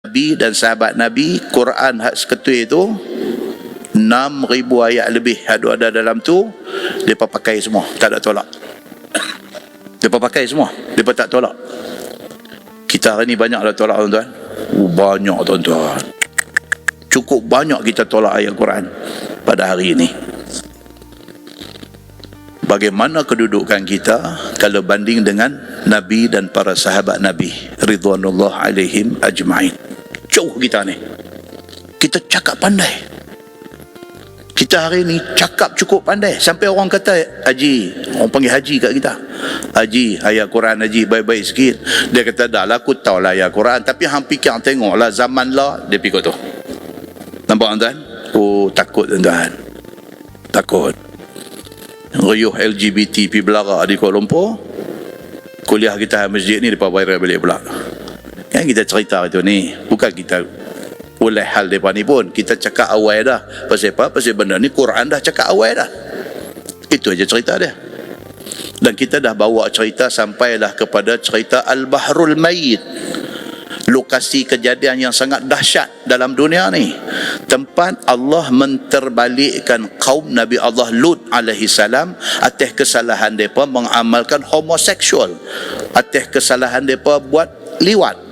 Nabi dan sahabat Nabi, Quran hak seketui itu 6,000 ayat lebih ada dalam tu, mereka pakai semua, tak ada tolak. Mereka pakai semua, mereka tak tolak. Kita hari ni banyak dah tolak, tuan-tuan. Banyak, tuan-tuan. Cukup banyak kita tolak ayat Quran pada hari ini. Bagaimana kedudukan kita kalau banding dengan Nabi dan para sahabat Nabi ridwanullah alaihim ajma'in? Jauh kita ni. Kita cakap pandai. Kita hari ni cakap cukup pandai. Sampai orang kata, Haji, orang panggil Haji kat kita. Haji, ayat Quran Haji baik-baik sikit. Dia kata, dah lah aku tahu lah ayat Quran, tapi hang fikir tengoklah zaman lah, dia pikir tu. Nampak tuan? Oh, takut tuan-tuan. Takut. Riuh LGBT pi belara di Kuala Lumpur, kuliah kita masjid ni depa viral balik pula. Yang kita cerita itu ni bukan kita oleh hal depa ni pun, kita cakap awal dah. Pasal apa? Pasal benda ni Quran dah cakap awal dah. Itu aja cerita dia. Dan kita dah bawa cerita sampailah kepada cerita Al-Bahrul Mayyit. Lokasi kejadian yang sangat dahsyat dalam dunia ni, tempat Allah menterbalikkan kaum Nabi Allah Lut alaihi salam atas kesalahan mereka mengamalkan homoseksual, atas kesalahan mereka buat liwat.